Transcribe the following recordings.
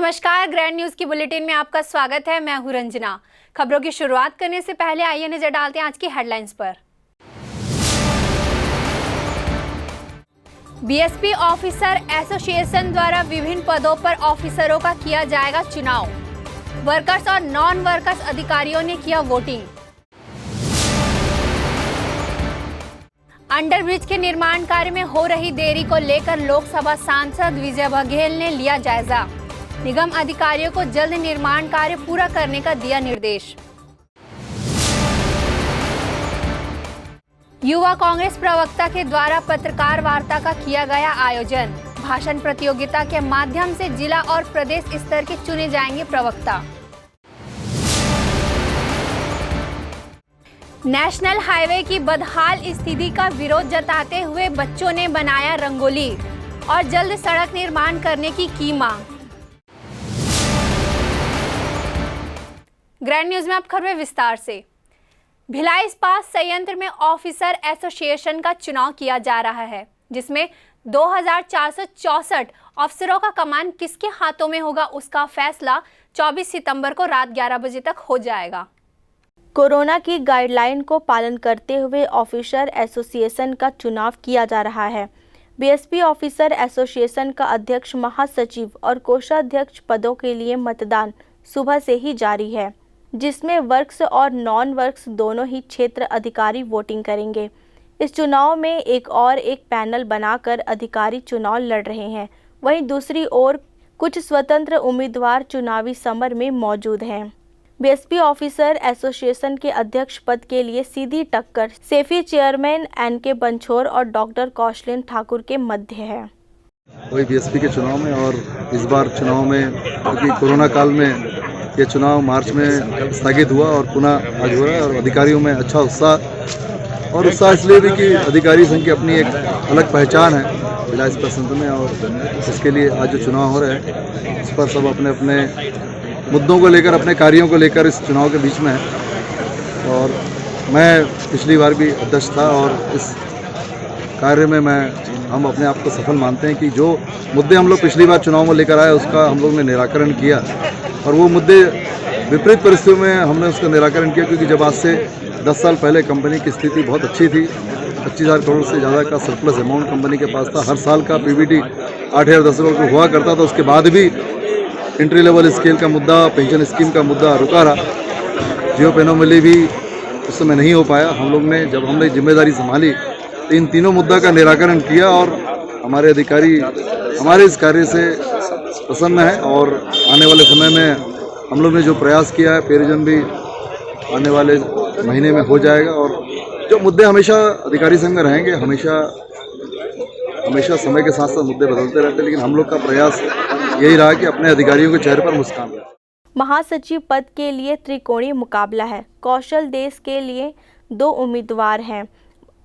नमस्कार, grand news की bulletin में आपका स्वागत है। मैं हूं रंजना। खबरों की शुरुआत करने से पहले आइए नजर डालते हैं आज की हेडलाइंस पर। बीएसपी ऑफिसर एसोसिएशन द्वारा विभिन्न पदों पर ऑफिसरों का किया जाएगा चुनाव। वर्कर्स और नॉन वर्कर्स अधिकारियों ने किया वोटिंग। अंडरब्रिज के निर्माण कार्य में हो रही देरी को लेकर लोकसभा सांसद विजय बघेल ने लिया जायजा। निगम अधिकारियों को जल्द निर्माण कार्य पूरा करने का दिया निर्देश। युवा कांग्रेस प्रवक्ता के द्वारा पत्रकार वार्ता का किया गया आयोजन। भाषण प्रतियोगिता के माध्यम से जिला और प्रदेश स्तर के चुने जाएंगे प्रवक्ता। नेशनल हाईवे की बदहाल स्थिति का विरोध जताते हुए बच्चों ने बनाया रंगोली और जल्द सड़क निर्माण करने की मांग। ग्रैंड न्यूज में अब खबरें विस्तार से। भिलाई इस्पात संयंत्र में ऑफिसर एसोसिएशन का चुनाव किया जा रहा है, जिसमें 2464 अफसरों का कमान किसके हाथों में होगा उसका फैसला 24 सितंबर को रात 11 बजे तक हो जाएगा। कोरोना की गाइडलाइन को पालन करते हुए ऑफिसर एसोसिएशन का चुनाव किया जा रहा है। बीएसपी ऑफिसर एसोसिएशन का अध्यक्ष, महासचिव और कोषाध्यक्ष पदों के लिए मतदान सुबह से ही जारी है, जिसमें वर्क्स और नॉन वर्क्स दोनों ही क्षेत्र अधिकारी वोटिंग करेंगे। इस चुनाव में एक पैनल बनाकर अधिकारी चुनाव लड़ रहे हैं। वहीं दूसरी ओर कुछ स्वतंत्र उम्मीदवार चुनावी समर में मौजूद हैं। बीएसपी ऑफिसर एसोसिएशन के अध्यक्ष पद के लिए सीधी टक्कर सेफी चेयरमैन एनके बंछोर और डॉक्टर कौशलेन ठाकुर के मध्य है। वही बीएसपी के चुनाव में और इस बार चुनाव में, क्योंकि कोरोना काल में ये चुनाव मार्च में स्थगित हुआ और पुनः आज हो रहा है, और अधिकारियों में अच्छा उत्साह इसलिए भी कि अधिकारी संघ की अपनी एक अलग पहचान है जिला इस्पात संयंत्र में, और इसके लिए आज जो चुनाव हो रहा है उस पर सब अपने अपने मुद्दों को लेकर, अपने कार्यों को लेकर इस चुनाव के बीच में है। और मैं पिछली बार भी अध्यक्ष था और इस कार्य में हम अपने आप को सफल मानते हैं कि जो मुद्दे हम लोग पिछली बार चुनाव में लेकर आए उसका हम लोग ने निराकरण किया, और वो मुद्दे विपरीत परिस्थितियों में हमने उसका निराकरण किया, क्योंकि जब आज से 10 साल पहले कंपनी की स्थिति बहुत अच्छी थी, 25,000 करोड़ से ज़्यादा का सरप्लस अमाउंट कंपनी के पास था, हर साल का पीबीटी 8,000-10 करोड़ हुआ करता था। उसके बाद भी एंट्री लेवल स्केल का मुद्दा, पेंशन स्कीम का मुद्दा रुका रहा। जियो पेनोमिली भी उस समय नहीं हो पाया। हम लोग ने, जब हमने जिम्मेदारी संभाली, तो इन तीनों मुद्दा का निराकरण किया, और हमारे अधिकारी हमारे इस कार्य से प्रसन्न है। और आने वाले समय में हम लोग ने जो प्रयास किया है, पेयजन भी आने वाले महीने में हो जाएगा। और जो मुद्दे हमेशा अधिकारी संघ में रहेंगे, हमेशा समय के साथ साथ मुद्दे बदलते रहते हैं, लेकिन हम लोग का प्रयास यही रहा कि अपने अधिकारियों के चेहरे पर मुस्कान रहे। महासचिव पद के लिए त्रिकोणीय मुकाबला है। कौशल देश के लिए 2 उम्मीदवार हैं।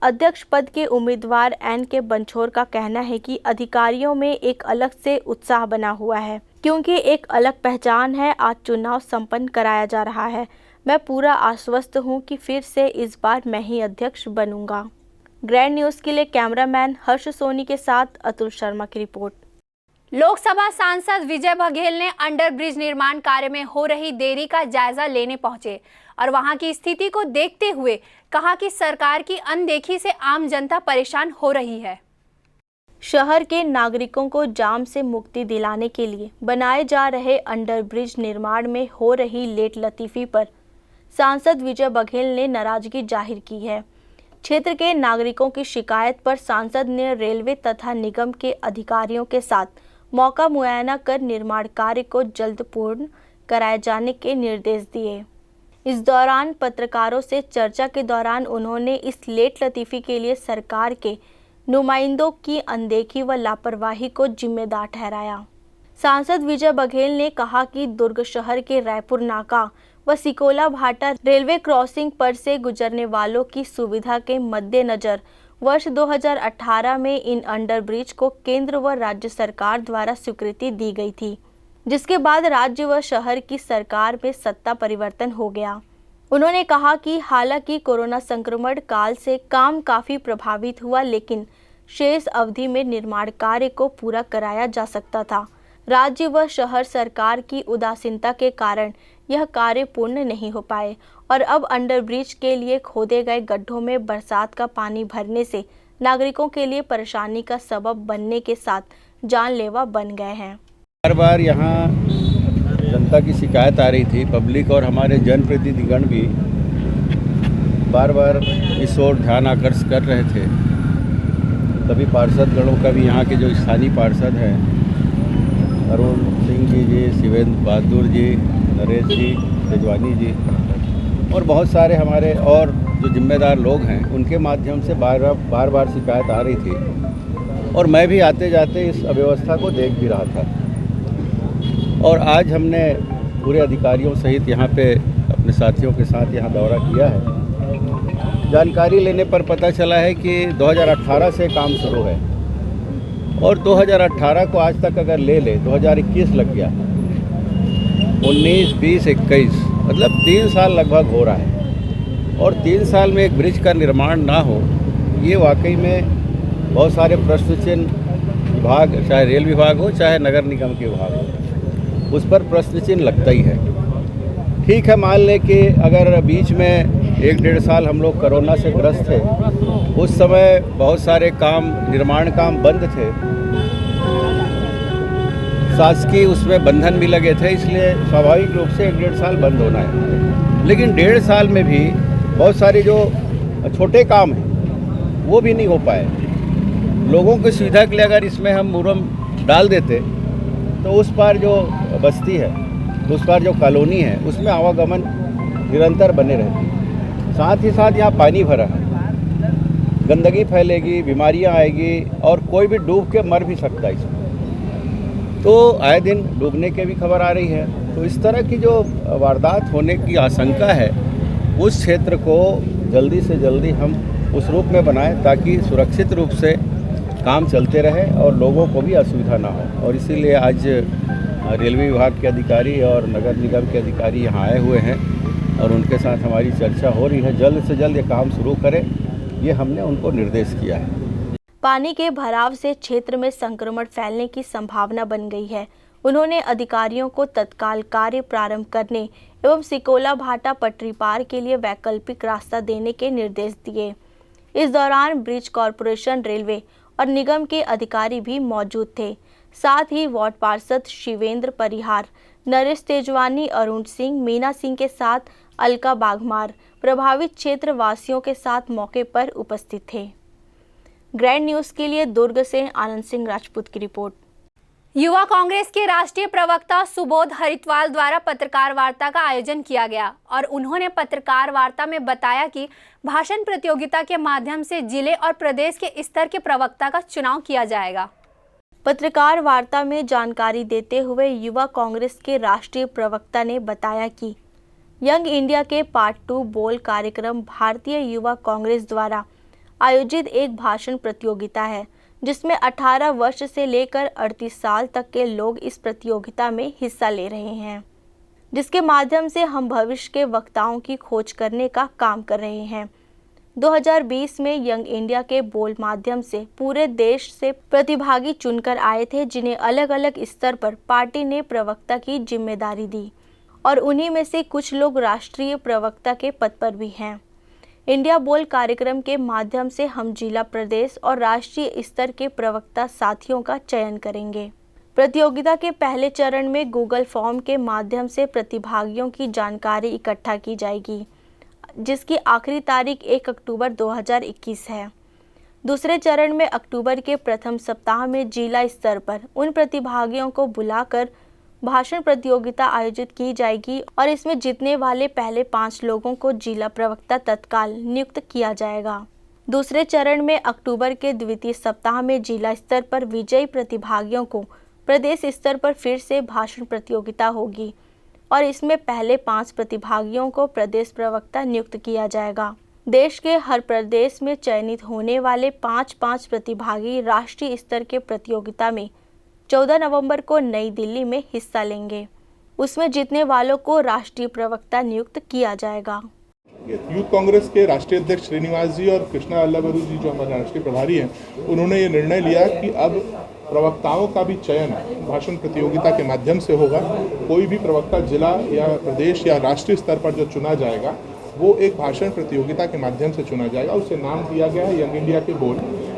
अध्यक्ष पद के उम्मीदवार एनके बंछोर का कहना है कि अधिकारियों में एक अलग से उत्साह बना हुआ है, क्योंकि एक अलग पहचान है। आज चुनाव संपन्न कराया जा रहा है। मैं पूरा आश्वस्त हूं कि फिर से इस बार मैं ही अध्यक्ष बनूंगा। ग्रैंड न्यूज़ के लिए कैमरामैन हर्ष सोनी के साथ अतुल शर्मा की रिपोर्ट। लोकसभा सांसद विजय बघेल ने अंडरब्रिज निर्माण कार्य में हो रही देरी का जायजा लेने पहुंचे और वहां की स्थिति को देखते हुए कहा कि सरकार की अनदेखी से आम जनता परेशान हो रही है। शहर के नागरिकों को जाम से मुक्ति दिलाने के लिए बनाए जा रहे अंडरब्रिज निर्माण में हो रही लेट लतीफी पर सांसद विजय बघेल ने नाराजगी जाहिर की है। क्षेत्र के नागरिकों की शिकायत पर सांसद ने रेलवे तथा निगम के अधिकारियों के साथ मौका मुआयना कर निर्माण कार्य को जल्द पूर्ण कराए जाने के निर्देश दिए। इस दौरान पत्रकारों से चर्चा के दौरान उन्होंने इस लेट लतीफी के लिए सरकार के नुमाइंदों की अनदेखी व लापरवाही को जिम्मेदार ठहराया। सांसद विजय बघेल ने कहा कि दुर्ग शहर के रायपुर नाका व सिकोला भाटा रेलवे क्रॉसिंग पर से गुजरने वालों की सुविधा के मद्देनजर वर्ष 2018 में इन अंडरब्रिज को केंद्र व राज्य सरकार द्वारा स्वीकृति दी गई थी, जिसके बाद राज्य व शहर की सरकार में सत्ता परिवर्तन हो गया। उन्होंने कहा कि हालांकि कोरोना संक्रमण काल से काम काफ़ी प्रभावित हुआ, लेकिन शेष अवधि में निर्माण कार्य को पूरा कराया जा सकता था। राज्य व शहर सरकार की उदासीनता के कारण यह कार्य पूर्ण नहीं हो पाए और अब अंडरब्रिज के लिए खोदे गए गड्ढों में बरसात का पानी भरने से नागरिकों के लिए परेशानी का सबब बनने के साथ जानलेवा बन गए हैं। बार बार यहाँ जनता की शिकायत आ रही थी, पब्लिक और हमारे जनप्रतिनिधिगण भी बार बार इस ओर ध्यान आकर्षित कर रहे थे। तभी पार्षदगणों का भी यहाँ के जो स्थानीय पार्षद हैं अरुण सिंह जी, शिवेंद्र बहादुर जी, नरेश जी, तेजवानी जी और बहुत सारे हमारे और जो जिम्मेदार लोग हैं उनके माध्यम से बार बार शिकायत आ रही थी और मैं भी आते जाते इस अव्यवस्था को देख भी रहा था। और आज हमने पूरे अधिकारियों सहित यहाँ पे अपने साथियों के साथ यहाँ दौरा किया है। जानकारी लेने पर पता चला है कि 2018 से काम शुरू है और 2018 को आज तक अगर ले 2021 लग गया, 19, 20, 21 मतलब 3 साल लगभग हो रहा है। और 3 साल में एक ब्रिज का निर्माण ना हो, ये वाकई में बहुत सारे प्रश्न चिन्ह विभाग, चाहे रेल विभाग हो चाहे नगर निगम के विभाग हो, उस पर प्रश्न चिन्ह लगता ही है। ठीक है, मान लें कि अगर बीच में 1-1.5 साल हम लोग कोरोना से ग्रस्त थे, उस समय बहुत सारे काम, निर्माण काम बंद थे, शासकीय उसमें बंधन भी लगे थे, इसलिए स्वाभाविक रूप से 1-1.5 साल बंद होना है। लेकिन 1.5 साल में भी बहुत सारे जो छोटे काम हैं वो भी नहीं हो पाए। लोगों की सुविधा के लिए अगर इसमें हम मुरम डाल देते तो उस पार जो बस्ती है, उस पार जो कॉलोनी है, उसमें आवागमन निरंतर बने रहती। साथ ही साथ यहाँ पानी भरा है, गंदगी फैलेगी, बीमारियाँ आएगी और कोई भी डूब के मर भी सकता है इसमें। तो आए दिन डूबने की भी खबर आ रही है। तो इस तरह की जो वारदात होने की आशंका है, उस क्षेत्र को जल्दी से जल्दी हम उस रूप में बनाएं ताकि सुरक्षित रूप से काम चलते रहे और लोगों को भी असुविधा ना हो। और इसीलिए आज रेलवे विभाग के अधिकारी और नगर निगम के अधिकारी यहाँ आए हुए हैं और उनके साथ हमारी चर्चा हो रही है। जल्द से जल्द ये काम शुरू करें, ये हमने उनको निर्देश किया है। पानी के भराव से क्षेत्र में संक्रमण फैलने की संभावना बन गई है। उन्होंने अधिकारियों को तत्काल कार्य प्रारंभ करने एवं सिकोला भाटा पटरी पार के लिए वैकल्पिक रास्ता देने के निर्देश दिए। इस दौरान ब्रिज कॉरपोरेशन, रेलवे और निगम के अधिकारी भी मौजूद थे। साथ ही वार्ड पार्षद शिवेंद्र परिहार, नरेश तेजवानी, अरुण सिंह, मीना सिंह के साथ अलका बाघमार प्रभावित क्षेत्र वासियों के साथ मौके पर उपस्थित थे। ग्रैंड न्यूज़ के लिए दुर्ग से आनंद सिंह राजपूत की रिपोर्ट। युवा कांग्रेस के राष्ट्रीय प्रवक्ता सुबोध हरितवाल द्वारा पत्रकार वार्ता का आयोजन किया गया और उन्होंने पत्रकार वार्ता में बताया कि भाषण प्रतियोगिता के माध्यम से जिले और प्रदेश के स्तर के प्रवक्ता का चुनाव किया जाएगा। पत्रकार वार्ता में जानकारी देते हुए युवा कांग्रेस के राष्ट्रीय प्रवक्ता ने बताया कि यंग इंडिया के पार्ट 2 बोल कार्यक्रम भारतीय युवा कांग्रेस द्वारा आयोजित एक भाषण प्रतियोगिता है, जिसमें 18 वर्ष से लेकर 38 साल तक के लोग इस प्रतियोगिता में हिस्सा ले रहे हैं, जिसके माध्यम से हम भविष्य के वक्ताओं की खोज करने का काम कर रहे हैं। 2020 में यंग इंडिया के बोल माध्यम से पूरे देश से प्रतिभागी चुनकर आए थे, जिन्हें अलग अलग स्तर पर पार्टी ने प्रवक्ता की जिम्मेदारी दी और उन्हीं में से कुछ लोग राष्ट्रीय प्रवक्ता के पद पर भी हैं। इंडिया बोल कार्यक्रम के माध्यम से हम जिला, प्रदेश और राष्ट्रीय स्तर के प्रवक्ता साथियों का चयन करेंगे। प्रतियोगिता के पहले चरण में गूगल फॉर्म के माध्यम से प्रतिभागियों की जानकारी इकट्ठा की जाएगी, जिसकी आखिरी तारीख 1 अक्टूबर 2021 है। दूसरे चरण में अक्टूबर के प्रथम सप्ताह में जिला स्तर पर उन प्रतिभागियों को बुलाकर भाषण प्रतियोगिता आयोजित की जाएगी और इसमें जीतने वाले पहले 5 लोगों को जिला प्रवक्ता तत्काल नियुक्त किया जाएगा। दूसरे चरण में अक्टूबर के द्वितीय सप्ताह में जिला स्तर पर विजयी प्रतिभागियों को प्रदेश स्तर पर फिर से भाषण प्रतियोगिता होगी और इसमें पहले 5 प्रतिभागियों को प्रदेश प्रवक्ता नियुक्त किया जाएगा। देश के हर प्रदेश में चयनित होने वाले 5-5 प्रतिभागी राष्ट्रीय स्तर के प्रतियोगिता में 14 नवंबर को नई दिल्ली में हिस्सा लेंगे। उसमें जीतने वालों को राष्ट्रीय प्रवक्ता नियुक्त किया जाएगा। यूथ कांग्रेस के राष्ट्रीय अध्यक्ष श्रीनिवास जी और कृष्णा अल्लाबरू जी जो हमारे राष्ट्रीय प्रभारी हैं, उन्होंने ये निर्णय लिया कि अब प्रवक्ताओं का भी चयन भाषण प्रतियोगिता के माध्यम से होगा। कोई भी प्रवक्ता जिला या प्रदेश या राष्ट्रीय स्तर पर जो चुना जाएगा वो एक भाषण प्रतियोगिता के माध्यम से चुना जाएगा। उसे नाम दिया गया है यंग इंडिया के बोल।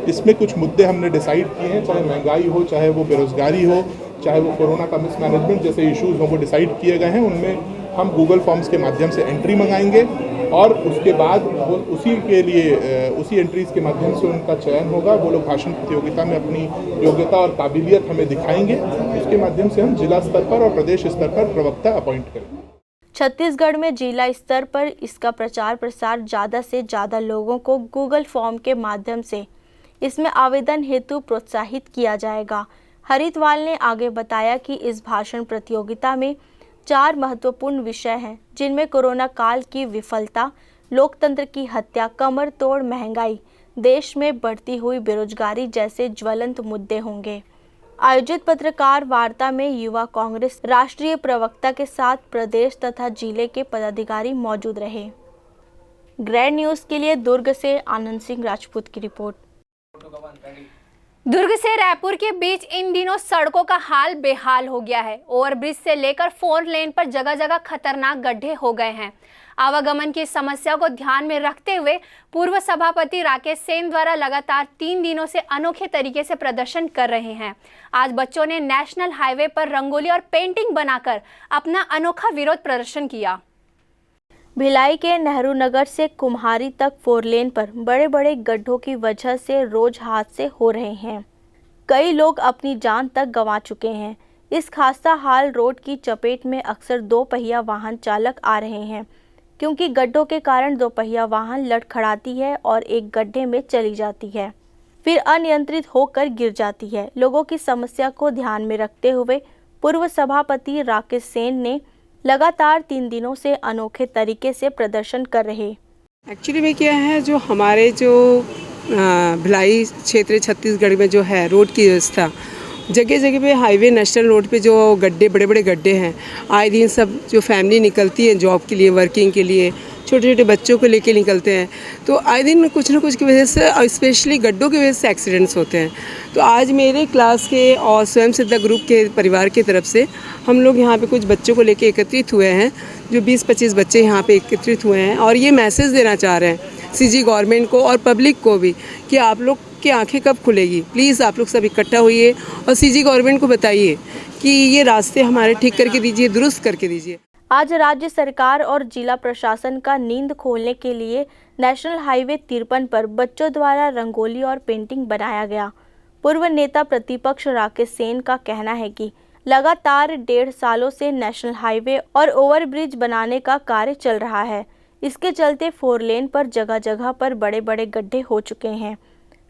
इसमें कुछ मुद्दे हमने डिसाइड किए हैं, चाहे महंगाई हो, चाहे वो बेरोजगारी हो, चाहे वो कोरोना का मिसमैनेजमेंट जैसे इश्यूज हों, वो डिसाइड किए गए हैं। उनमें हम गूगल फॉर्म्स के माध्यम से एंट्री मंगाएंगे और उसके बाद वो उसी के लिए उसी एंट्रीज के माध्यम से उनका चयन होगा। वो लोग भाषण प्रतियोगिता में अपनी योग्यता और काबिलियत हमें दिखाएंगे। उसके माध्यम से हम जिला स्तर पर और प्रदेश स्तर पर प्रवक्ता अपॉइंट करेंगे। छत्तीसगढ़ में जिला स्तर पर इसका प्रचार प्रसार ज़्यादा से ज़्यादा लोगों को गूगल फॉर्म के माध्यम से इसमें आवेदन हेतु प्रोत्साहित किया जाएगा। हरितवाल ने आगे बताया कि इस भाषण प्रतियोगिता में 4 महत्वपूर्ण विषय हैं, जिनमें कोरोना काल की विफलता, लोकतंत्र की हत्या, कमर तोड़ महंगाई, देश में बढ़ती हुई बेरोजगारी जैसे ज्वलंत मुद्दे होंगे। आयोजित पत्रकार वार्ता में युवा कांग्रेस राष्ट्रीय प्रवक्ता के साथ प्रदेश तथा जिले के पदाधिकारी मौजूद रहे। ग्रैंड न्यूज़ के लिए दुर्ग से आनंद सिंह राजपूत की रिपोर्ट। दुर्ग से रायपुर के बीच इन दिनों सड़कों का हाल बेहाल हो गया है। ओवरब्रिज से लेकर 4 लेन पर जगह जगह खतरनाक गड्ढे हो गए हैं। आवागमन की समस्या को ध्यान में रखते हुए पूर्व सभापति राकेश सेन द्वारा लगातार 3 दिनों से अनोखे तरीके से प्रदर्शन कर रहे हैं। आज बच्चों ने नेशनल हाईवे पर रंगोली और पेंटिंग बनाकर अपना अनोखा विरोध प्रदर्शन किया। भिलाई के नेहरू नगर से कुम्हारी तक 4 लेन पर बड़े बड़े गड्ढों की वजह से रोज हादसे हो रहे हैं। कई लोग अपनी जान तक गंवा चुके हैं। इस खास्ता हाल रोड की चपेट में अक्सर 2 पहिया वाहन चालक आ रहे हैं, क्योंकि गड्ढों के कारण 2 पहिया वाहन लड़खड़ाती है और एक गड्ढे में चली जाती है, फिर अनियंत्रित होकर गिर जाती है। लोगों की समस्या को ध्यान में रखते हुए पूर्व सभापति राकेश सेन ने लगातार 3 दिनों से अनोखे तरीके से प्रदर्शन कर रहे। एक्चुअली में क्या है, जो हमारे जो भिलाई क्षेत्र छत्तीसगढ़ में जो है रोड की व्यवस्था, जगह जगह पे हाईवे नेशनल रोड पे जो गड्ढे बड़े बड़े गड्ढे हैं, आए दिन सब जो फैमिली निकलती है जॉब के लिए, वर्किंग के लिए, छोटे छोटे बच्चों को लेके निकलते हैं, तो आए दिन कुछ ना कुछ की वजह से और स्पेशली गड्ढों की वजह से एक्सीडेंट्स होते हैं। तो आज मेरे क्लास के और स्वयं सिद्धा ग्रुप के परिवार की तरफ से हम लोग यहाँ पे कुछ बच्चों को लेके एकत्रित हुए हैं, जो 20-25 बच्चे यहाँ पे एकत्रित हुए हैं, और ये मैसेज देना चाह रहे हैं सीजी गवर्नमेंट को और पब्लिक को भी कि आप लोग की आंखें कब खुलेगी। प्लीज़ आप लोग सब इकट्ठा होइए और सीजी गवर्नमेंट को बताइए कि ये रास्ते हमारे ठीक करके दीजिए, दुरुस्त करके दीजिए। आज राज्य सरकार और जिला प्रशासन का नींद खोलने के लिए नेशनल हाईवे 53 पर बच्चों द्वारा रंगोली और पेंटिंग बनाया गया। पूर्व नेता प्रतिपक्ष राकेश सेन का कहना है कि लगातार 1.5 सालों से नेशनल हाईवे और ओवरब्रिज बनाने का कार्य चल रहा है। इसके चलते 4 लेन पर जगह जगह पर बड़े बड़े गड्ढे हो चुके हैं।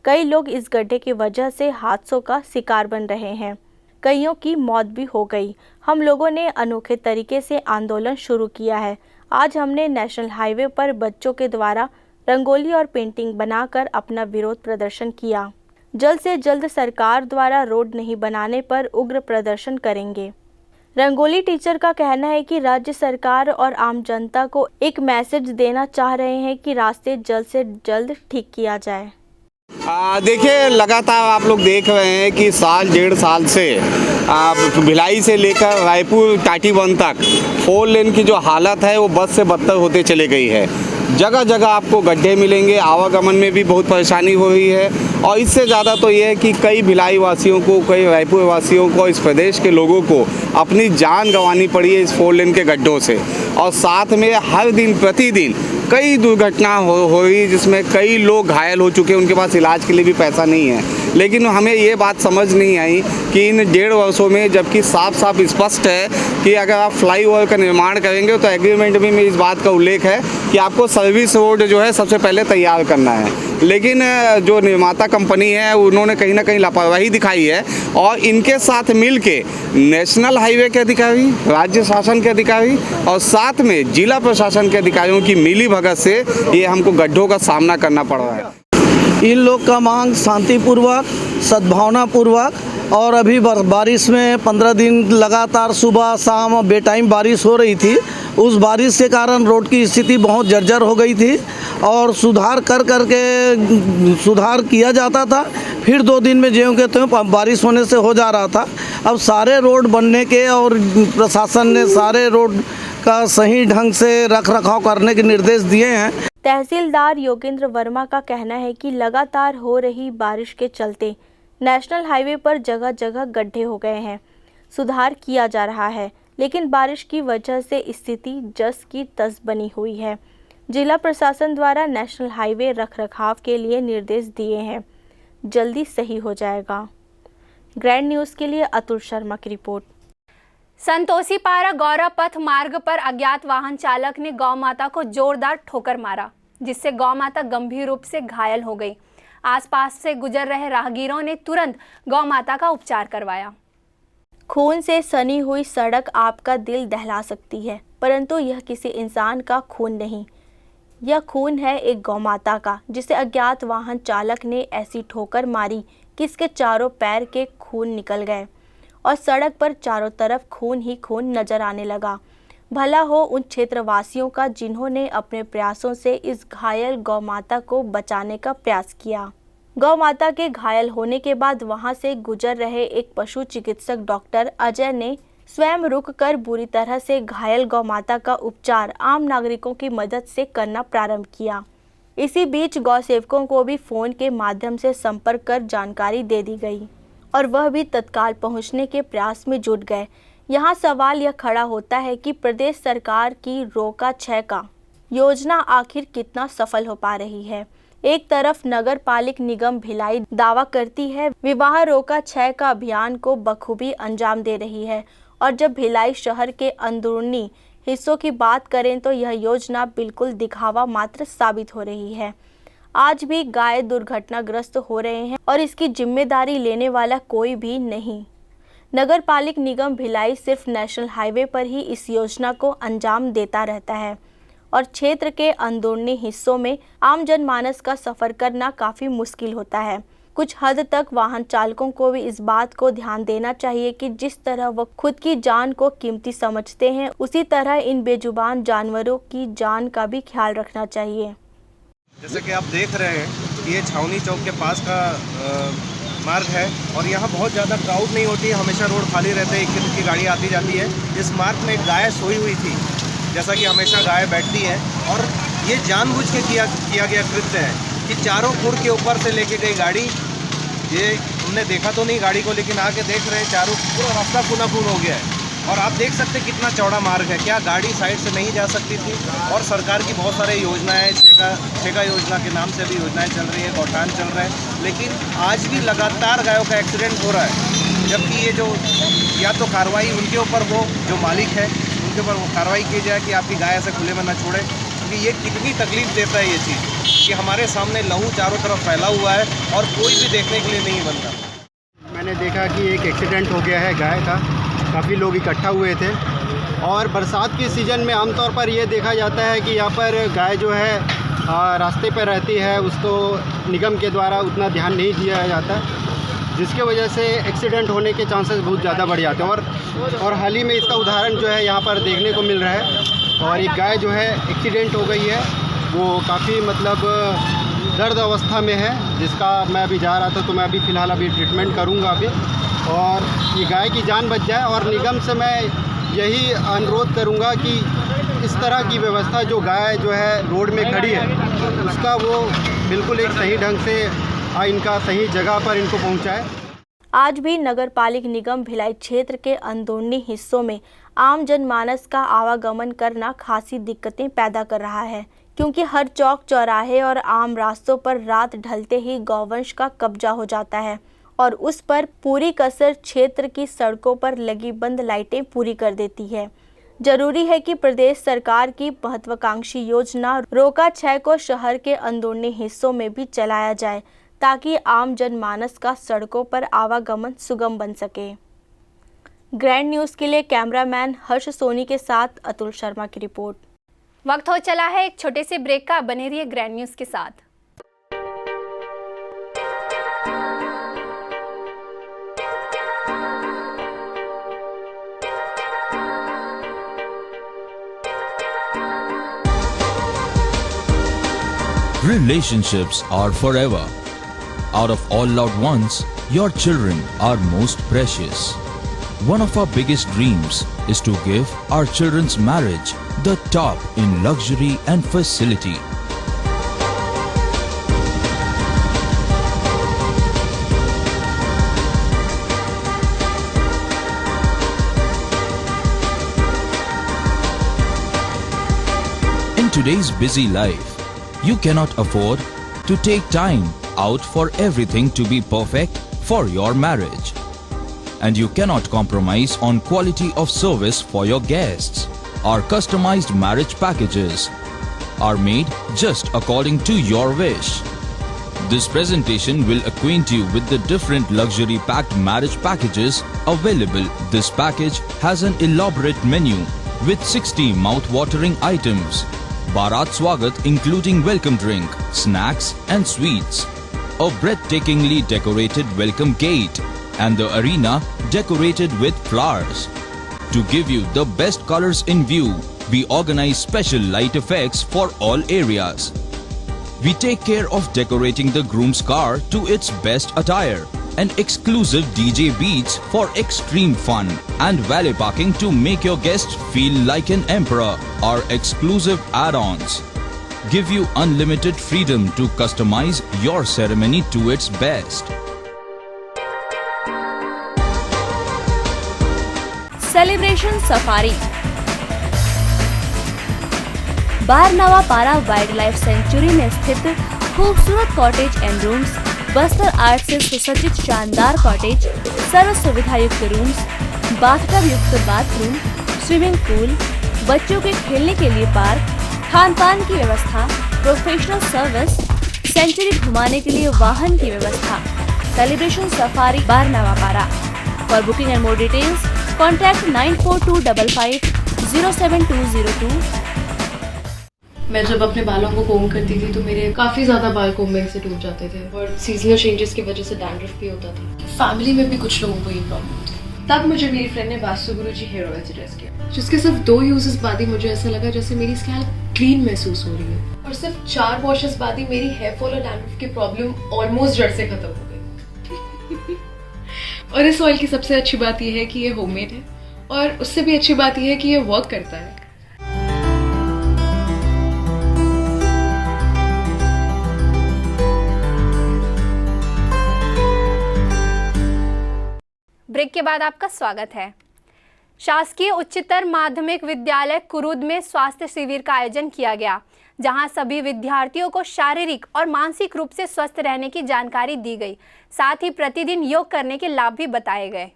कई लोग इस गड्ढे की वजह से हादसों का शिकार बन रहे हैं। कईयों की मौत भी हो गई। हम लोगों ने अनोखे तरीके से आंदोलन शुरू किया है। आज हमने नेशनल हाईवे पर बच्चों के द्वारा रंगोली और पेंटिंग बनाकर अपना विरोध प्रदर्शन किया। जल्द से जल्द सरकार द्वारा रोड नहीं बनाने पर उग्र प्रदर्शन करेंगे। रंगोली टीचर का कहना है कि राज्य सरकार और आम जनता को एक मैसेज देना चाह रहे हैं कि रास्ते जल्द से जल्द ठीक किया जाए। देखिए, लगातार आप लोग देख रहे हैं कि 1.5 साल से भिलाई से लेकर रायपुर टाटीबंध तक 4 लेन की जो हालत है वो बद से बदतर होते चले गई है। जगह जगह आपको गड्ढे मिलेंगे, आवागमन में भी बहुत परेशानी हो रही है, और इससे ज़्यादा तो ये है कि कई भिलाई वासियों को, कई रायपुर वासियों को, इस प्रदेश के लोगों को अपनी जान गंवानी पड़ी है इस 4 लेन के गड्ढों से। और साथ में हर दिन प्रतिदिन कई दुर्घटना हो रही, जिसमें कई लोग घायल हो चुके हैं, उनके पास इलाज के लिए भी पैसा नहीं है। लेकिन हमें ये बात समझ नहीं आई कि इन 1.5 वर्षों में, जबकि साफ साफ स्पष्ट है कि अगर आप फ्लाईओवर का निर्माण करेंगे तो एग्रीमेंट में इस बात का उल्लेख है कि आपको सर्विस रोड जो है सबसे पहले तैयार करना है। लेकिन जो निर्माता कंपनी है उन्होंने कहीं ना कहीं लापरवाही दिखाई है, और इनके साथ मिल के नेशनल हाईवे के अधिकारी, राज्य शासन के अधिकारी और साथ में जिला प्रशासन के अधिकारियों की मिली भगत से ये हमको गड्ढों का सामना करना पड़ रहा है। इन लोग का मांग शांतिपूर्वक, सद्भावनापूर्वक, और अभी बारिश में 15 दिन लगातार सुबह शाम बेटाइम बारिश हो रही थी। उस बारिश के कारण रोड की स्थिति बहुत जर्जर हो गई थी, और सुधार कर करके सुधार किया जाता था, फिर 2 दिन में ज्यों के त्यों बारिश होने से हो जा रहा था। अब सारे रोड बनने के और प्रशासन ने सारे रोड का सही ढंग से रख रखाव करने के निर्देश दिए हैं। तहसीलदार योगेंद्र वर्मा का कहना है कि लगातार हो रही बारिश के चलते नेशनल हाईवे पर जगह जगह गड्ढे हो गए हैं। सुधार किया जा रहा है, लेकिन बारिश की वजह से स्थिति जस की तस बनी हुई है। जिला प्रशासन द्वारा नेशनल हाईवे रखरखाव के लिए निर्देश दिए हैं, जल्दी सही हो जाएगा। ग्रैंड न्यूज़ के लिए अतुल शर्मा की रिपोर्ट। संतोषी पारा गौरव पथ मार्ग पर अज्ञात वाहन चालक ने गौ माता को जोरदार ठोकर मारा, जिससे गौ माता गंभीर रूप से घायल हो गई। आसपास से गुजर रहे राहगीरों ने तुरंत गौ माता का उपचार करवाया। खून से सनी हुई सड़क आपका दिल दहला सकती है, परंतु यह किसी इंसान का खून नहीं, यह खून है एक गौ माता का, जिसे अज्ञात वाहन चालक ने ऐसी ठोकर मारी कि इसके चारों पैर के खून निकल गए और सड़क पर चारों तरफ खून ही खून नजर आने लगा। भला हो उन क्षेत्रवासियों का जिन्होंने अपने प्रयासों से इस घायल गौ माता को बचाने का प्रयास किया। गौ माता के घायल होने के बाद वहां से गुजर रहे एक पशु चिकित्सक डॉक्टर अजय ने स्वयं रुककर बुरी तरह से घायल गौ माता का उपचार आम नागरिकों की मदद से करना प्रारंभ किया। इसी बीच गौ सेवकों को भी फोन के माध्यम से संपर्क कर जानकारी दे दी गई और वह भी तत्काल पहुंचने के प्रयास में जुट गए। यहाँ सवाल यह खड़ा होता है कि प्रदेश सरकार की रोका 6 का योजना आखिर कितना सफल हो पा रही है। एक तरफ नगर पालिक निगम भिलाई दावा करती है विवाह रोका 6 का अभियान को बखूबी अंजाम दे रही है, और जब भिलाई शहर के अंदरूनी हिस्सों की बात करें तो यह योजना बिल्कुल दिखावा मात्र साबित हो रही है। आज भी गाय दुर्घटनाग्रस्त हो रहे हैं और इसकी जिम्मेदारी लेने वाला कोई भी नहीं। नगर पालिक निगम भिलाई सिर्फ नेशनल हाईवे पर ही इस योजना को अंजाम देता रहता है और क्षेत्र के अंदरूनी हिस्सों में आम जनमानस का सफर करना काफ़ी मुश्किल होता है। कुछ हद तक वाहन चालकों को भी इस बात को ध्यान देना चाहिए कि जिस तरह वह खुद की जान को कीमती समझते हैं, उसी तरह इन बेजुबान जानवरों की जान का भी ख्याल रखना चाहिए। जैसे कि आप देख रहे हैं कि ये छावनी चौक के पास का मार्ग है और यहाँ बहुत ज़्यादा क्राउड नहीं होती है, हमेशा रोड खाली रहते हैं, एक की गाड़ी आती जाती है। इस मार्ग में एक गाय सोई हुई थी, जैसा कि हमेशा गाय बैठती है, और ये जानबूझ के किया गया कृत्य है कि चारों खुर के ऊपर से लेके गई गाड़ी। ये हमने देखा तो नहीं गाड़ी को, लेकिन आके देख रहे हैं चारों पूरा रास्ता खूना खून हो गया है। और आप देख सकते हैं कितना चौड़ा मार्ग है, क्या गाड़ी साइड से नहीं जा सकती थी। और सरकार की बहुत सारी योजनाएं, छेका योजना के नाम से भी योजनाएं चल रही है, गौठान चल रहा है, लेकिन आज भी लगातार गायों का एक्सीडेंट हो रहा है। जबकि ये जो या तो कार्रवाई उनके ऊपर हो, जो मालिक है उनके ऊपर वो कार्रवाई की जाए कि आपकी गाय ऐसे खुले में न छोड़े, क्योंकि ये कितनी तकलीफ देता है ये चीज़ कि हमारे सामने लहू चारों तरफ फैला हुआ है और कोई भी देखने के लिए नहीं बनता। मैंने देखा कि एक एक्सीडेंट हो गया है गाय का, काफ़ी लोग इकट्ठा हुए थे। और बरसात के सीज़न में आमतौर पर ये देखा जाता है कि यहाँ पर गाय जो है रास्ते पर रहती है, उसको निगम के द्वारा उतना ध्यान नहीं दिया जाता, जिसके वजह से एक्सीडेंट होने के चांसेस बहुत ज़्यादा बढ़ जाते हैं। और हाल ही में इसका उदाहरण जो है यहाँ पर देखने को मिल रहा है। और एक गाय जो है एक्सीडेंट हो गई है, वो काफ़ी मतलब दर्द अवस्था में है, जिसका मैं अभी जा रहा था, तो मैं अभी फ़िलहाल अभी ट्रीटमेंट करूँगा अभी, और ये गाय की जान बच जाए। और निगम से मैं यही अनुरोध करूँगा कि इस तरह की व्यवस्था जो गाय जो है रोड में खड़ी है, उसका वो बिल्कुल एक सही ढंग से इनका सही जगह पर इनको पहुँचाए। आज भी नगर पालिक निगम भिलाई क्षेत्र के अंदरूनी हिस्सों में आम जनमानस का आवागमन करना खासी दिक्कतें पैदा कर रहा है, क्योंकि हर चौक चौराहे और आम रास्तों पर रात ढलते ही गौवंश का कब्जा हो जाता है और उस पर पूरी कसर क्षेत्र की सड़कों पर लगी बंद लाइटें पूरी कर देती है। जरूरी है कि प्रदेश सरकार की महत्वाकांक्षी योजना रोका 6 को शहर के अंदरूनी हिस्सों में भी चलाया जाए, ताकि आम जनमानस का सड़कों पर आवागमन सुगम बन सके। ग्रैंड न्यूज़ के लिए कैमरामैन हर्ष सोनी के साथ अतुल शर्मा की रिपोर्ट। वक्त हो चला है एक छोटे से ब्रेक का, बने रहिए ग्रैंड न्यूज़ के साथ। Relationships are forever. out of all loved ones, your children are most precious. One of our biggest dreams is to give our children's marriage the top in luxury and facility. In today's busy life, you cannot afford to take time out for everything to be perfect for your marriage. And you cannot compromise on quality of service for your guests. Our customized marriage packages are made just according to your wish. This presentation will acquaint you with the different luxury packed marriage packages available. This package has an elaborate menu with 60 mouth-watering items. Bharat Swagat including welcome drink, snacks and sweets. A breathtakingly decorated welcome gate and the arena decorated with flowers. To give you the best colors in view, we organize special light effects for all areas. We take care of decorating the groom's car to its best attire and exclusive DJ beats for extreme fun and valet parking to make your guests feel like an emperor. Our exclusive add-ons give you unlimited freedom to customize your ceremony to its best. Celebration safari Barnawapara wildlife sanctuary में स्थित खूबसूरत cottage and rooms, Bastar art से सुसज्जित शानदार cottage, सर्व सुविधा युक्त rooms, bathtub युक्त बाथरूम, स्विमिंग पूल, बच्चों के खेलने के लिए पार्क, खान पान की व्यवस्था, प्रोफेशनल सर्विस, सेंचुरी घुमाने के लिए वाहन की व्यवस्था। सेलिब्रेशन सफारी बारनावा पारा। For booking and more details contact 9422550702। मैं जब अपने बालों को कोम करती थी तो मेरे काफ़ी ज़्यादा बाल कोम्बिंग से टूट जाते थे और सीजनल चेंजेस की वजह से डैंड्रफ भी होता था। फैमिली में भी कुछ लोगों को ये प्रॉब्लम थी। तब मुझे मेरी फ्रेंड ने वास्तु गुरुजी हेयर ऑयल सजेस्ट किया, जिसके सिर्फ 2 यूजेस बाद ही मुझे ऐसा लगा जैसे मेरी स्कैल्प क्लीन महसूस हो रही है और सिर्फ 4 वॉशेस बाद ही मेरी हेयर फॉल और डैंड्रफ की प्रॉब्लम ऑलमोस्ट जड़ से खत्म हो गई। और इस ऑयल की सबसे अच्छी बात यह है कि ये होममेड है और उससे भी अच्छी बात यह है कि ये वर्क करता है। ब्रेक के बाद आपका स्वागत है। शासकीय उच्चतर माध्यमिक विद्यालय कुरूद में स्वास्थ्य शिविर का आयोजन किया गया, जहां सभी विद्यार्थियों को शारीरिक और मानसिक रूप से स्वस्थ रहने की जानकारी दी गई, साथ ही प्रतिदिन योग करने के लाभ भी बताए गए।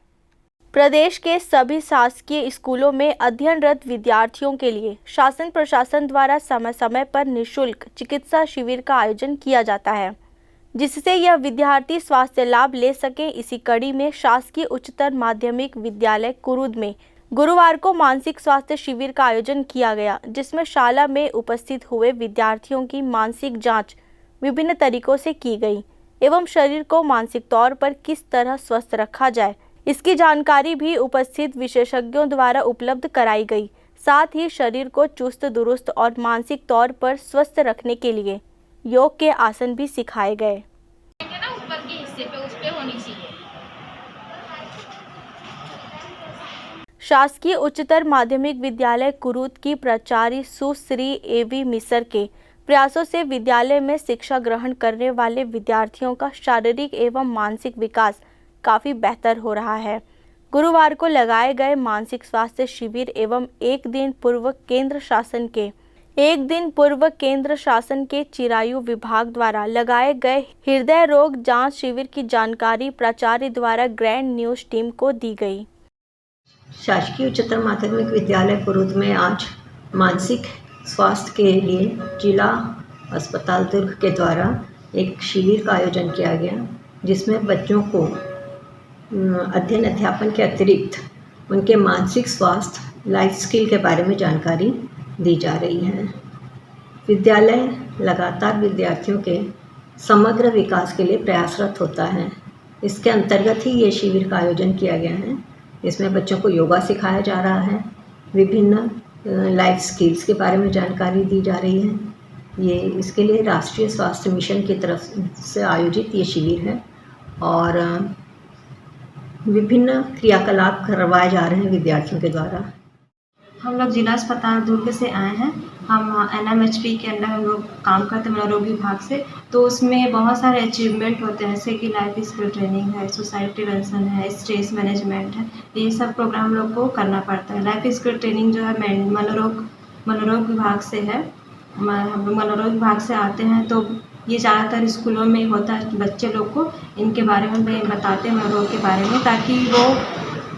प्रदेश के सभी शासकीय स्कूलों में अध्ययनरत विद्यार्थियों के लिए शासन प्रशासन द्वारा समय समय पर निःशुल्क चिकित्सा शिविर का आयोजन किया जाता है, जिससे यह विद्यार्थी स्वास्थ्य लाभ ले सके। इसी कड़ी में शासकीय उच्चतर माध्यमिक विद्यालय कुरूद में गुरुवार को मानसिक स्वास्थ्य शिविर का आयोजन किया गया, जिसमें शाला में उपस्थित हुए विद्यार्थियों की मानसिक जांच विभिन्न तरीकों से की गई एवं शरीर को मानसिक तौर पर किस तरह स्वस्थ रखा जाए, इसकी जानकारी भी उपस्थित विशेषज्ञों द्वारा उपलब्ध कराई गई। साथ ही शरीर को चुस्त दुरुस्त और मानसिक तौर पर स्वस्थ रखने के लिए योग के आसन भी सिखाए गए। ऊपर के हिस्से पे उस पे होनी चाहिए। शासकीय उच्चतर माध्यमिक विद्यालय कुरूद की प्राचार्य सुश्री एवी मिसर के प्रयासों से विद्यालय में शिक्षा ग्रहण करने वाले विद्यार्थियों का शारीरिक एवं मानसिक विकास काफ़ी बेहतर हो रहा है। गुरुवार को लगाए गए मानसिक स्वास्थ्य शिविर एवं एक दिन पूर्व केंद्र शासन के चिरायु विभाग द्वारा लगाए गए हृदय रोग जांच शिविर की जानकारी प्राचार्य द्वारा ग्रैंड न्यूज टीम को दी गई। शासकीय उच्चतर माध्यमिक विद्यालय कुरूद में आज मानसिक स्वास्थ्य के लिए जिला अस्पताल दुर्ग के द्वारा एक शिविर का आयोजन किया गया, जिसमें बच्चों को अध्ययन अध्यापन के अतिरिक्त उनके मानसिक स्वास्थ्य, लाइफ स्किल के बारे में जानकारी दी जा रही है। विद्यालय लगातार विद्यार्थियों के समग्र विकास के लिए प्रयासरत होता है। इसके अंतर्गत ही ये शिविर का आयोजन किया गया है। इसमें बच्चों को योगा सिखाया जा रहा है, विभिन्न लाइफ स्किल्स के बारे में जानकारी दी जा रही है, ये इसके लिए राष्ट्रीय स्वास्थ्य मिशन की तरफ से आयोजित ये शिविर है और विभिन्न क्रियाकलाप करवाए जा रहे हैं विद्यार्थियों के द्वारा। हम लोग जिला अस्पताल दुर्ग से आए हैं। हम NMHP के अंदर हम लोग काम करते हैं मनोरोग विभाग से। तो उसमें बहुत सारे अचीवमेंट होते हैं, जैसे कि लाइफ स्किल ट्रेनिंग है, सोसाइटी प्रिवेंशन है, स्ट्रेस मैनेजमेंट है। ये सब प्रोग्राम हम लोग को करना पड़ता है। लाइफ स्किल ट्रेनिंग जो है मनोरोग विभाग से है। हम लोग मनोरोग विभाग से आते हैं तो ये ज़्यादातर स्कूलों में होता है। बच्चे लोग को इनके बारे में बताते हैं मनोरोग के बारे में,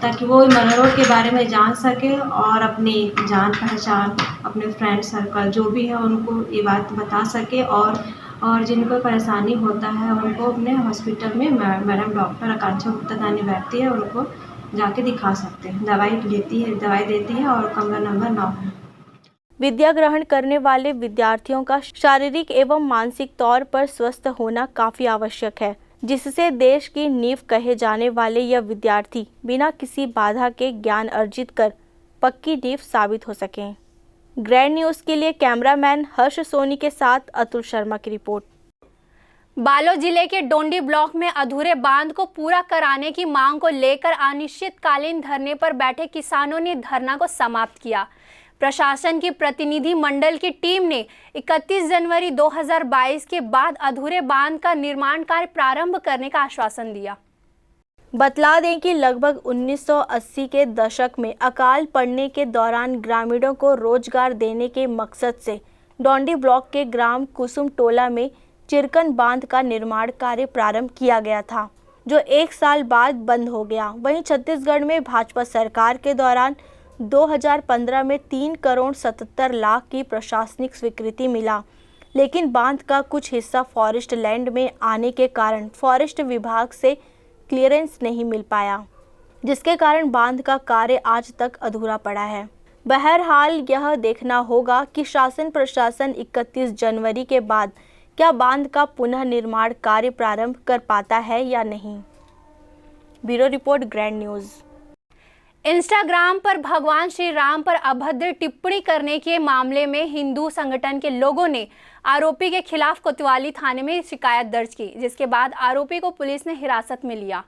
ताकि वो मनोरोग के बारे में जान सके और अपनी जान पहचान, अपने फ्रेंड सर्कल जो भी है उनको ये बात बता सके और जिनको परेशानी होता है उनको अपने हॉस्पिटल में मैडम डॉक्टर आकांक्षा गुप्ता दानी बैठती है, उनको जाके दिखा सकते हैं। दवाई देती है और कमरा नंबर 9 है। विद्या ग्रहण करने वाले विद्यार्थियों का शारीरिक एवं मानसिक तौर पर स्वस्थ होना काफ़ी आवश्यक है, जिससे देश की नींव कहे जाने वाले यह विद्यार्थी बिना किसी बाधा के ज्ञान अर्जित कर पक्की नींव साबित हो सकें। ग्रैंड न्यूज़ के लिए कैमरामैन हर्ष सोनी के साथ अतुल शर्मा की रिपोर्ट। बालोद जिले के डोंडी ब्लॉक में अधूरे बांध को पूरा कराने की मांग को लेकर अनिश्चितकालीन धरने पर बैठे किसानों ने धरना को समाप्त किया। प्रशासन की प्रतिनिधि मंडल की टीम ने 31 जनवरी 2022 के बाद अधूरे बांध का निर्माण कार्य प्रारंभ करने का आश्वासन दिया। बतला दें कि लगभग 1980 के दशक में अकाल पड़ने के दौरान ग्रामीणों को रोजगार देने के मकसद से डोंडी ब्लॉक के ग्राम कुसुम टोला में चिरकन बांध का निर्माण कार्य प्रारंभ किया गया था, जो 1 साल बाद बंद हो गया। वहीं छत्तीसगढ़ में भाजपा सरकार के दौरान 2015 में 3 करोड़ 77 लाख की प्रशासनिक स्वीकृति मिला, लेकिन बांध का कुछ हिस्सा फॉरेस्ट लैंड में आने के कारण फॉरेस्ट विभाग से क्लियरेंस नहीं मिल पाया, जिसके कारण बांध का कार्य आज तक अधूरा पड़ा है। बहरहाल यह देखना होगा कि शासन प्रशासन 31 जनवरी के बाद क्या बांध का पुनः निर्माण कार्य प्रारंभ कर पाता है या नहीं। Bureau report, grand news. Instagram पर भगवान श्री राम पर अभद्र टिप्पणी करने के मामले में हिंदू संगठन के लोगों ने आरोपी के खिलाफ कोतवाली थाने में शिकायत दर्ज की, जिसके बाद आरोपी को पुलिस ने हिरासत में लिया।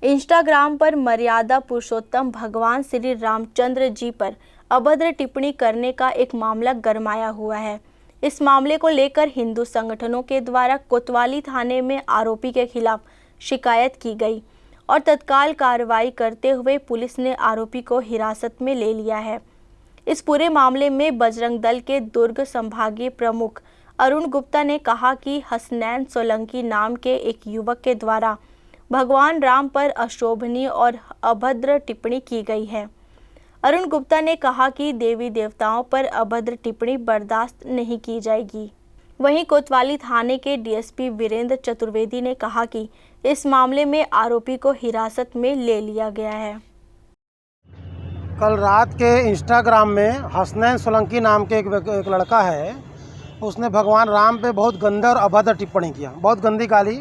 इंस्टाग्राम पर मर्यादा पुरुषोत्तम भगवान श्री रामचंद्र जी पर अभद्र टिप्पणी करने का एक मामला गरमाया हुआ है। इस मामले को लेकर हिंदू संगठनों के द्वारा कोतवाली थाने में आरोपी के खिलाफ शिकायत की गई और तत्काल कार्रवाई करते हुए पुलिस ने आरोपी को हिरासत में ले लिया है। इस पूरे मामले में बजरंग दल के दुर्ग संभागीय प्रमुख अरुण गुप्ता ने कहा कि हसनैन सोलंकी नाम के एक युवक के द्वारा भगवान राम पर अशोभनीय और अभद्र टिप्पणी की गई है। अरुण गुप्ता ने कहा कि देवी देवताओं पर अभद्र टिप्पणी बर्दाश्त नहीं की जाएगी। वहीं कोतवाली थाने के डीएसपी वीरेंद्र चतुर्वेदी ने कहा कि इस मामले में आरोपी को हिरासत में ले लिया गया है। कल रात के इंस्टाग्राम में हसनैन सोलंकी नाम के एक लड़का है, उसने भगवान राम पे बहुत गंदा और अभद्र टिप्पणी किया, बहुत गंदी गाली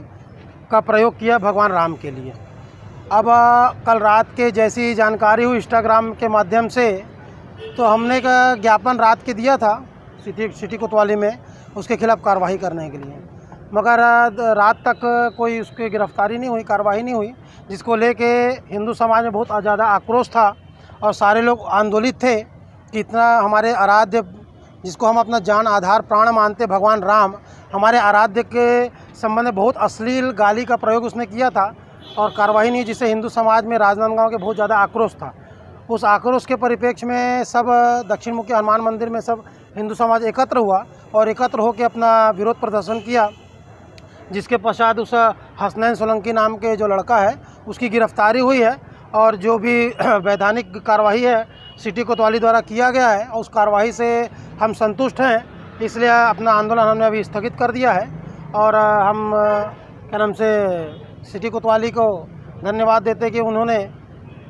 का प्रयोग किया भगवान राम के लिए। अब कल रात के जैसी जानकारी हुई इंस्टाग्राम के माध्यम से, तो हमने का ज्ञापन रात के दिया था सिटी कोतवाली में उसके खिलाफ कार्रवाई करने के लिए, मगर रात तक कोई उसकी गिरफ्तारी नहीं हुई, कार्रवाई नहीं हुई, जिसको लेके हिंदू समाज में बहुत ज़्यादा आक्रोश था और सारे लोग आंदोलित थे कि इतना हमारे आराध्य, जिसको हम अपना जान आधार प्राण मानते भगवान राम, हमारे आराध्य के संबंध में बहुत अश्लील गाली का प्रयोग उसने किया था और कार्रवाई नहीं, जिससे हिंदू समाज में राजनांदगांव के बहुत ज़्यादा आक्रोश था। उस आक्रोश के परिप्रेक्ष्य में सब दक्षिण मुखी हनुमान मंदिर में सब हिंदू समाज एकत्र हुआ और एकत्र होकर अपना विरोध प्रदर्शन किया, जिसके पश्चात उस हसनैन सोलंकी नाम के जो लड़का है उसकी गिरफ्तारी हुई है और जो भी वैधानिक कार्रवाई है सिटी कोतवाली द्वारा किया गया है उस कार्रवाई से हम संतुष्ट हैं, इसलिए अपना आंदोलन हमने अभी स्थगित कर दिया है और हम क्या नाम से सिटी कोतवाली को धन्यवाद देते कि उन्होंने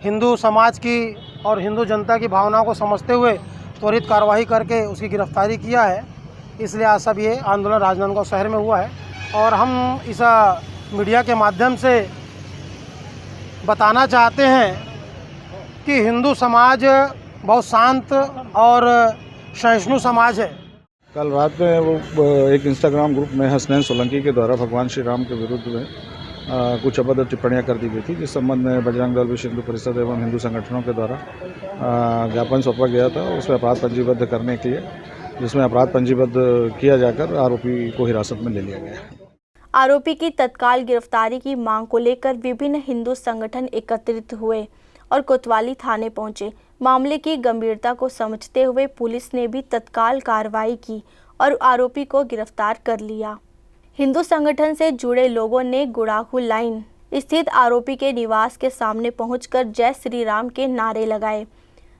हिंदू समाज की और हिंदू जनता की भावनाओं को समझते हुए त्वरित कार्रवाई करके उसकी गिरफ्तारी किया है। इसलिए आज सब ये आंदोलन राजनांदगांव शहर में हुआ है और हम इस मीडिया के माध्यम से बताना चाहते हैं कि हिंदू समाज बहुत शांत और सहिष्णु समाज है। कल रात में वो एक इंस्टाग्राम ग्रुप में हसनैन सोलंकी के द्वारा भगवान श्री राम के विरुद्ध में कुछ अभद्र टिप्पणियां कर दी गई थी, जिस संबंध में बजरंग दल, विश्व हिंदू परिषद एवं हिंदू संगठनों के द्वारा ज्ञापन सौंपा गया था उसमें अपराध पंजीबद्ध करने के लिए, जिसमें अपराध पंजीबद्ध किया जाकर आरोपी को हिरासत में ले लिया गया। आरोपी की तत्काल गिरफ्तारी की मांग को लेकर विभिन्न हिंदू संगठन एकत्रित हुए और कोतवाली थाने पहुंचे। मामले की गंभीरता को समझते हुए पुलिस ने भी तत्काल कार्रवाई की और आरोपी को गिरफ्तार कर लिया। हिंदू संगठन से जुड़े लोगों ने गुड़ाखू लाइन स्थित आरोपी के निवास के सामने पहुंचकर जय श्री राम के नारे लगाए,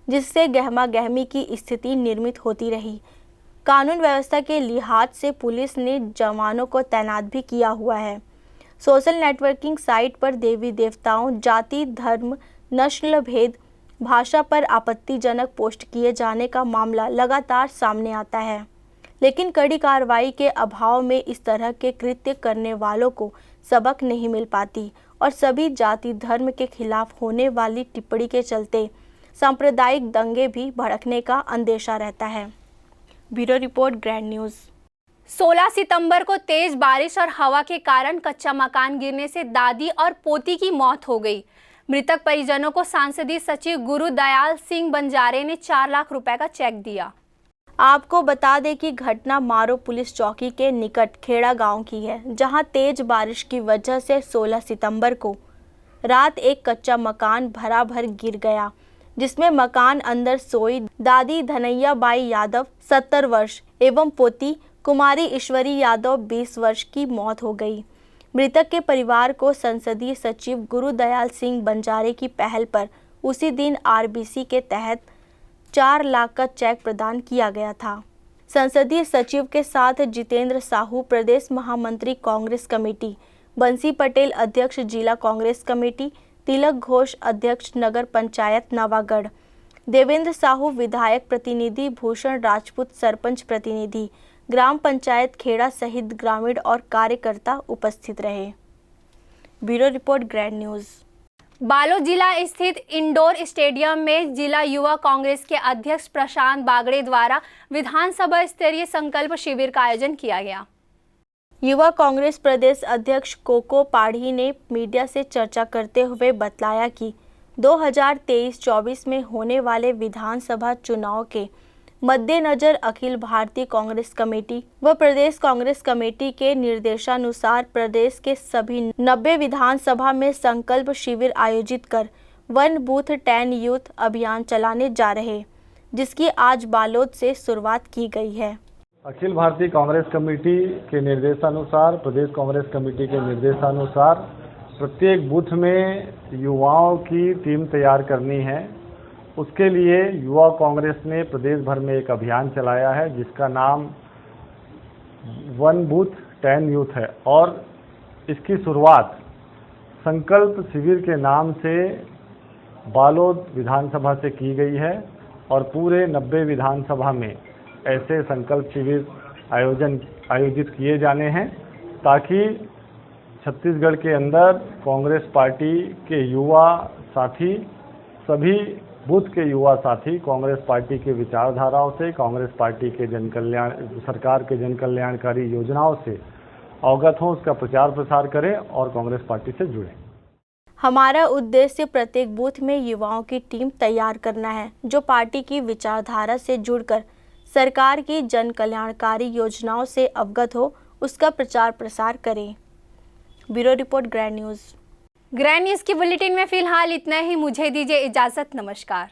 जिससे गहमा गहमी की स्थिति निर्मित होती रही। कानून व्यवस्था के लिहाज से पुलिस ने जवानों को तैनात भी किया हुआ है। सोशल नेटवर्किंग साइट पर देवी देवताओं, जाति, धर्म, नस्ल भेद, भाषा पर आपत्तिजनक पोस्ट किए जाने का मामला लगातार सामने आता है, लेकिन कड़ी कार्रवाई के अभाव में इस तरह के कृत्य करने वालों को सबक नहीं मिल पाती और सभी जाति धर्म के खिलाफ होने वाली टिप्पणी के चलते सांप्रदायिक दंगे भी भड़कने का अंदेशा रहता है। Bureau report, grand news. 16 सितंबर को तेज बारिश और हवा के कारण कच्चा मकान गिरने से दादी और पोती की मौत हो गई। मृतक परिजनों को सांसदीय सचिव गुरुदयाल सिंह बंजारे ने 4 लाख रुपए का चेक दिया। आपको बता दें कि घटना मारो पुलिस चौकी के निकट खेड़ा गांव की है, जहां तेज बारिश की वजह से 16 सितंबर को रात एक कच्चा मकान भराभर गिर गया, जिसमें मकान अंदर सोई दादी धनैया बाई यादव 70 वर्ष एवं पोती कुमारी ईश्वरी यादव 20 वर्ष की मौत हो गई। मृतक के परिवार को संसदीय सचिव गुरुदयाल सिंह बंजारे की पहल पर उसी दिन आरबीसी के तहत 4 लाख का चेक प्रदान किया गया था। संसदीय सचिव के साथ जितेंद्र साहू प्रदेश महामंत्री कांग्रेस कमेटी, बंसी पटेल अध्यक्ष जिला कांग्रेस कमेटी, तिलक घोष अध्यक्ष नगर पंचायत नवागढ़, देवेंद्र साहू विधायक प्रतिनिधि, भूषण राजपूत सरपंच प्रतिनिधि, ग्राम पंचायत खेड़ा सहित ग्रामीण और कार्यकर्ता उपस्थित रहे। Bureau report, grand news. Balod जिला स्थित इंडोर स्टेडियम में जिला युवा कांग्रेस के अध्यक्ष प्रशांत बागड़े द्वारा विधानसभा स्तरीय संकल्प शिविर का आयोजन किया गया। युवा कांग्रेस प्रदेश अध्यक्ष कोको पाढ़ी ने मीडिया से चर्चा करते हुए बतलाया कि 2023-24 में होने वाले विधानसभा चुनाव के मद्देनजर अखिल भारतीय कांग्रेस कमेटी व प्रदेश कांग्रेस कमेटी के निर्देशानुसार प्रदेश के सभी 90 विधानसभा में संकल्प शिविर आयोजित कर 1 बूथ 10 यूथ अभियान चलाने जा रहे, जिसकी आज बालोद से शुरुआत की गई है। अखिल भारतीय कांग्रेस कमेटी के निर्देशानुसार, प्रदेश कांग्रेस कमेटी के निर्देशानुसार प्रत्येक बूथ में युवाओं की टीम तैयार करनी है। उसके लिए युवा कांग्रेस ने प्रदेश भर में एक अभियान चलाया है, जिसका नाम 1 बूथ 10 यूथ है और इसकी शुरुआत संकल्प शिविर के नाम से बालोद विधानसभा से की गई है और पूरे 90 विधानसभा में ऐसे संकल्प शिविर आयोजित किए जाने हैं, ताकि छत्तीसगढ़ के अंदर कांग्रेस पार्टी के युवा साथी, सभी बूथ के युवा साथी कांग्रेस पार्टी के विचारधाराओं से, कांग्रेस पार्टी के सरकार के जन कल्याणकारी योजनाओं से अवगत हों, उसका प्रचार प्रसार करें और कांग्रेस पार्टी से जुड़ें। हमारा उद्देश्य प्रत्येक बूथ में युवाओं की टीम तैयार करना है, जो पार्टी की विचारधारा से जुड़कर सरकार की जन कल्याणकारी योजनाओं से अवगत हो, उसका प्रचार प्रसार करें। Bureau report, grand news. Grand news की बुलेटिन में फिलहाल इतना ही। मुझे दीजिए इजाज़त। नमस्कार।